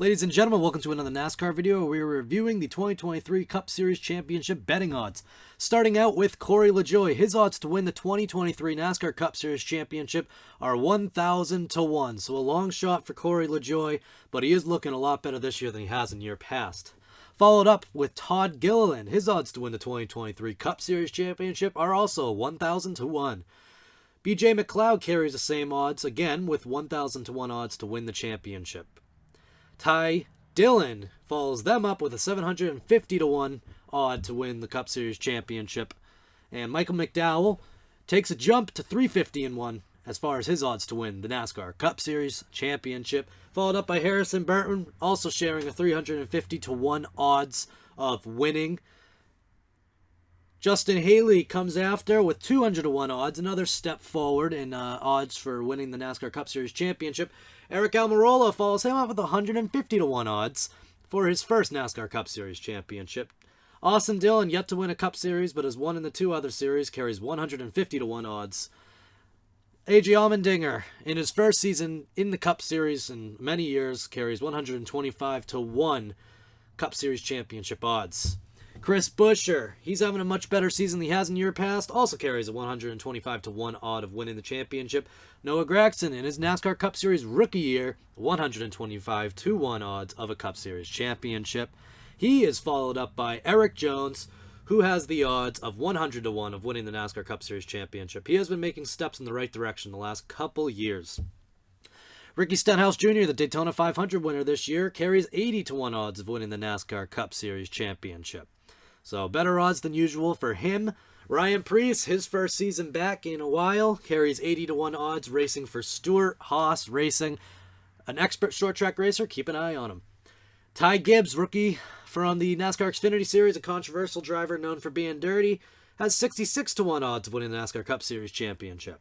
Ladies and gentlemen, welcome to another NASCAR video where we are reviewing the 2023 Cup Series Championship betting odds. Starting out with Corey Lajoie. His odds to win the 2023 NASCAR Cup Series Championship are 1,000 to 1. So a long shot for Corey Lajoie, but he is looking a lot better this year than he has in year past. Followed up with Todd Gilliland. His odds to win the 2023 Cup Series Championship are also 1,000 to 1. BJ Mcloud carries the same odds, again with 1,000 to 1 odds to win the championship. Ty Dillon follows them up with a 750 to 1 odd to win the Cup Series Championship. And Michael McDowell takes a jump to 350 and 1 as far as his odds to win the NASCAR Cup Series Championship. Followed up by Harrison Burton, also sharing a 350 to 1 odds of winning. Justin Haley comes after with 200 to 1 odds, another step forward in odds for winning the NASCAR Cup Series Championship. Eric Almirola follows him up with 150 to 1 odds for his first NASCAR Cup Series Championship. Austin Dillon, yet to win a Cup Series, but has won in the two other series, carries 150 to 1 odds. AJ Allmendinger, in his first season in the Cup Series in many years, carries 125 to 1 Cup Series Championship odds. Chris Buescher, he's having a much better season than he has in year past, also carries a 125 to 1 odd of winning the championship. Noah Gragson, in his NASCAR Cup Series rookie year, 125 to 1 odds of a Cup Series championship. He is followed up by Eric Jones, who has the odds of 100 to 1 of winning the NASCAR Cup Series championship. He has been making steps in the right direction the last couple years. Ricky Stenhouse Jr., the Daytona 500 winner this year, carries 80 to 1 odds of winning the NASCAR Cup Series championship. So better odds than usual for him. Ryan Preece, his first season back in a while, carries 80 to 1 odds racing for Stewart-Haas Racing. An expert short track racer, keep an eye on him. Ty Gibbs, rookie from the NASCAR Xfinity Series, a controversial driver known for being dirty, has 66 to 1 odds of winning the NASCAR Cup Series championship.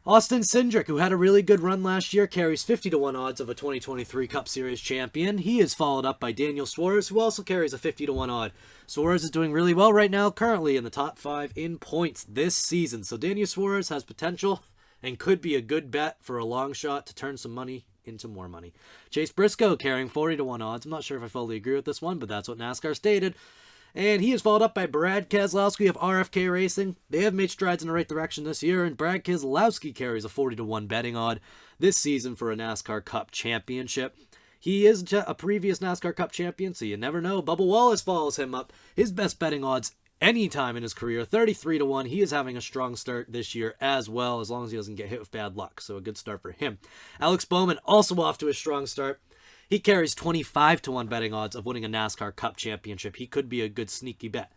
Austin Cindric, who had a really good run last year, carries 50 to 1 odds of a 2023 Cup Series champion. He is followed up by Daniel Suarez, who also carries a 50 to 1 odd. Suarez is doing really well right now, currently in the top 5 in points this season. So Daniel Suarez has potential and could be a good bet for a long shot to turn some money into more money. Chase Briscoe carrying 40 to 1 odds. I'm not sure if I fully agree with this one, but that's what NASCAR stated. And he is followed up by Brad Keselowski of RFK Racing. They have made strides in the right direction this year, and Brad Keselowski carries a 40 to 1 betting odd this season for a NASCAR Cup Championship. He is a previous NASCAR Cup champion, so you never know. Bubba Wallace follows him up. His best betting odds anytime in his career, 33 to 1. He is having a strong start this year as well, as long as he doesn't get hit with bad luck. So a good start for him. Alex Bowman also off to a strong start. He carries 25 to 1 betting odds of winning a NASCAR Cup Championship. He could be a good sneaky bet.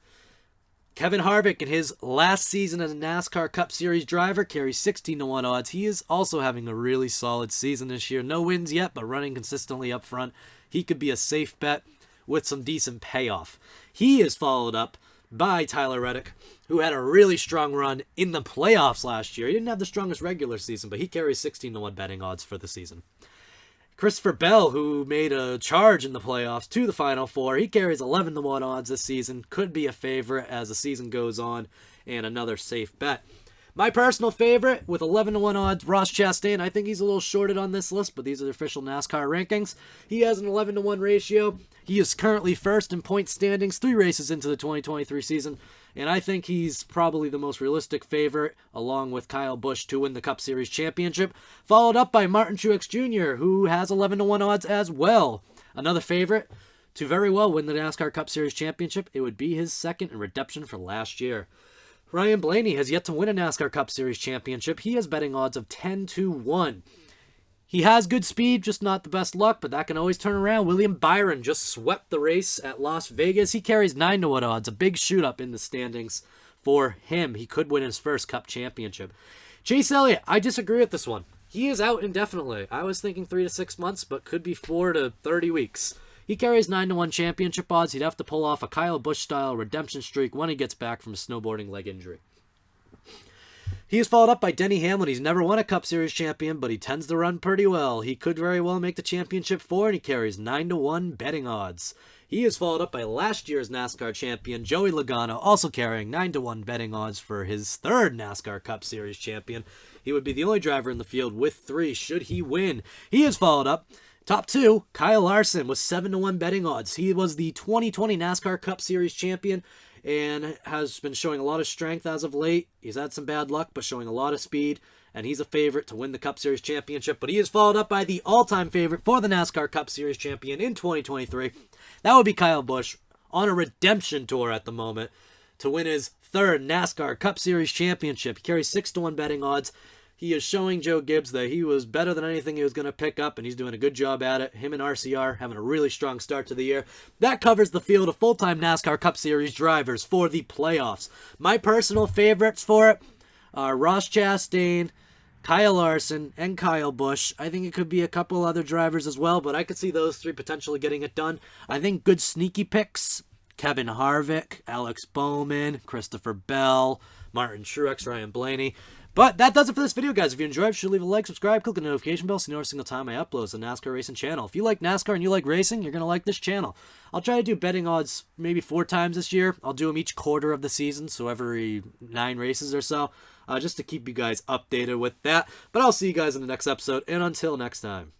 Kevin Harvick, in his last season as a NASCAR Cup Series driver, carries 16 to 1 odds. He is also having a really solid season this year. No wins yet, but running consistently up front. He could be a safe bet with some decent payoff. He is followed up by Tyler Reddick, who had a really strong run in the playoffs last year. He didn't have the strongest regular season, but he carries 16 to 1 betting odds for the season. Christopher Bell, who made a charge in the playoffs to the Final Four, he carries 11 to 1 odds this season. Could be a favorite as the season goes on, and another safe bet. My personal favorite, with 11 to 1 odds, Ross Chastain. I think he's a little shorted on this list, but these are the official NASCAR rankings. He has an 11 to 1 ratio. He is currently first in point standings 3 races into the 2023 season, and I think he's probably the most realistic favorite, along with Kyle Busch, to win the Cup Series Championship, followed up by Martin Truex Jr., who has 11 to 1 odds as well. Another favorite to very well win the NASCAR Cup Series Championship. It would be his second in redemption for last year. Ryan Blaney has yet to win a NASCAR Cup Series Championship. He has betting odds of 10 to 1. He has good speed, just not the best luck, but that can always turn around. William Byron just swept the race at Las Vegas. He carries 9 to 1 odds, a big shoot up in the standings for him. He could win his first Cup Championship. Chase Elliott, I disagree with this one. He is out indefinitely. I was thinking 3 to 6 months, but could be 4 to 30 weeks. He carries 9 to 1 championship odds. He'd have to pull off a Kyle Busch-style redemption streak when he gets back from a snowboarding leg injury. He is followed up by Denny Hamlin. He's never won a Cup Series champion, but he tends to run pretty well. He could very well make the championship 4, and he carries 9 to 1 betting odds. He is followed up by last year's NASCAR champion, Joey Logano, also carrying 9 to 1 betting odds for his third NASCAR Cup Series champion. He would be the only driver in the field with 3 should he win. He is followed up Top 2, Kyle Larson with 7-1 betting odds. He was the 2020 NASCAR Cup Series champion and has been showing a lot of strength as of late. He's had some bad luck, but showing a lot of speed, and he's a favorite to win the Cup Series championship. But he is followed up by the all-time favorite for the NASCAR Cup Series champion in 2023. That would be Kyle Busch, on a redemption tour at the moment, to win his 3rd NASCAR Cup Series championship. He carries 6-1 betting odds. He is showing Joe Gibbs that he was better than anything he was going to pick up, and he's doing a good job at it. Him and RCR having a really strong start to the year. That covers the field of full-time NASCAR Cup Series drivers for the playoffs. My personal favorites for it are Ross Chastain, Kyle Larson, and Kyle Busch. I think it could be a couple other drivers as well, but I could see those 3 potentially getting it done. I think good sneaky picks: Kevin Harvick, Alex Bowman, Christopher Bell, Martin Truex, Ryan Blaney. But that does it for this video, guys. If you enjoyed, be sure to leave a like, subscribe, click the notification bell so you know every single time I upload the NASCAR Racing channel. If you like NASCAR and you like racing, you're going to like this channel. I'll try to do betting odds maybe 4 times this year. I'll do them each quarter of the season, so every 9 races or so, just to keep you guys updated with that. But I'll see you guys in the next episode, and until next time.